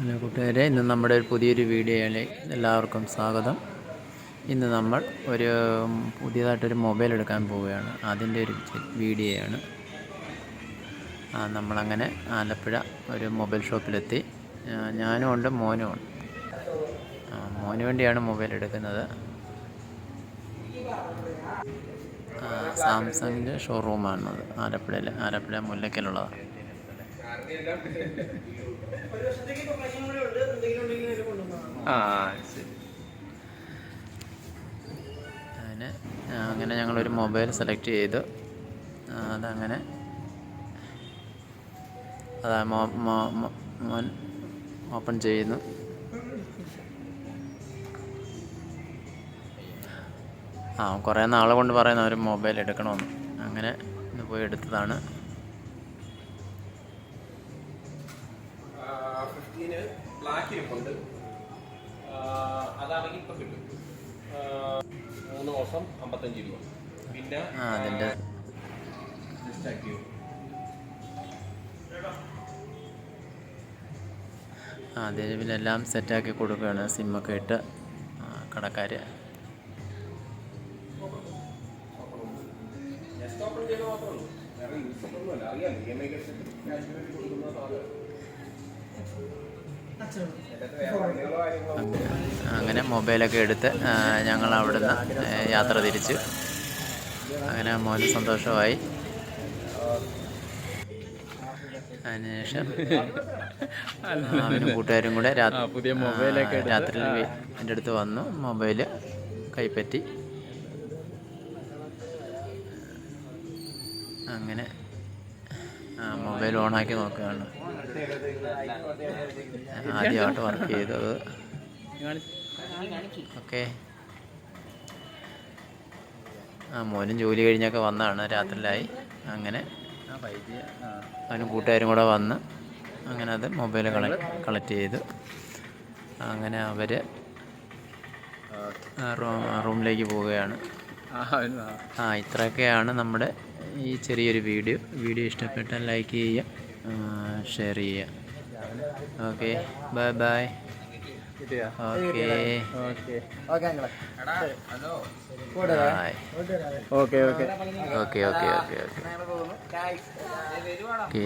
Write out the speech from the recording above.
Hello കൂട്ടുകാരെ, ഇന്ന് നമ്മുടെ ഒരു പുതിയൊരു വീഡിയോയിലേക്ക് എല്ലാവർക്കും സ്വാഗതം. ഇന്ന് നമ്മൾ പുതിയതായിട്ടൊരു മൊബൈൽ എടുക്കാൻ പോവുകയാണ്. അതിൻ്റെ ഒരു വീഡിയോയാണ്. നമ്മളങ്ങനെ ആലപ്പുഴ ഒരു മൊബൈൽ ഷോപ്പിലെത്തി. ഞാനും ഉണ്ട്, മോനും ഉണ്ട്. മോന് വേണ്ടിയാണ് മൊബൈൽ എടുക്കുന്നത്. സാംസങ്ങിൻ്റെ ഷോറൂമാണത്. ആലപ്പുഴ മുല്ലക്കലുള്ളതാണ്. അങ്ങനെ ഞങ്ങളൊരു മൊബൈൽ സെലക്ട് ചെയ്തു. അതങ്ങനെ മോൻ ഓപ്പൺ ചെയ്യുന്നു. കുറേ നാൾ കൊണ്ട് പറയുന്ന ഒരു മൊബൈൽ എടുക്കണമെന്ന്. അങ്ങനെ ഇന്ന് പോയി എടുത്തതാണ്. അതിൻ്റെ അതിലെല്ലാം സെറ്റാക്കി കൊടുക്കുകയാണ്. സിമ്മൊക്കെ ഇട്ട് കടക്കാർ. അങ്ങനെ മൊബൈലൊക്കെ എടുത്ത് ഞങ്ങൾ അവിടുന്ന് യാത്ര തിരിച്ചു. അങ്ങനെ മോന് സന്തോഷമായി. അതിനുശേഷം അവനും കൂട്ടുകാരും കൂടെ രാത്രി എൻ്റെ അടുത്ത് വന്നു. മൊബൈൽ കൈപ്പറ്റി. അങ്ങനെ മൊബൈൽ ഓണാക്കി നോക്കുകയാണ്. ആദ്യമായിട്ട് വർക്ക് ചെയ്തത്. ഓക്കെ. മോനും ജോലി കഴിഞ്ഞൊക്കെ വന്നതാണ്, രാത്രിയിലായി. അങ്ങനെ അവനും കൂട്ടുകാരും കൂടെ വന്ന് അങ്ങനെ അത് മൊബൈൽ കളക്ട് ചെയ്തു. അങ്ങനെ അവർ റൂമിലേക്ക് പോവുകയാണ്. ഇത്രയൊക്കെയാണ് നമ്മുടെ ഈ ചെറിയൊരു വീഡിയോ ഇഷ്ടപ്പെട്ടാൽ ലൈക്ക് ചെയ്യുക, ഷെയർ ചെയ്യുക. Okay, bye bye. ഓക്കെ.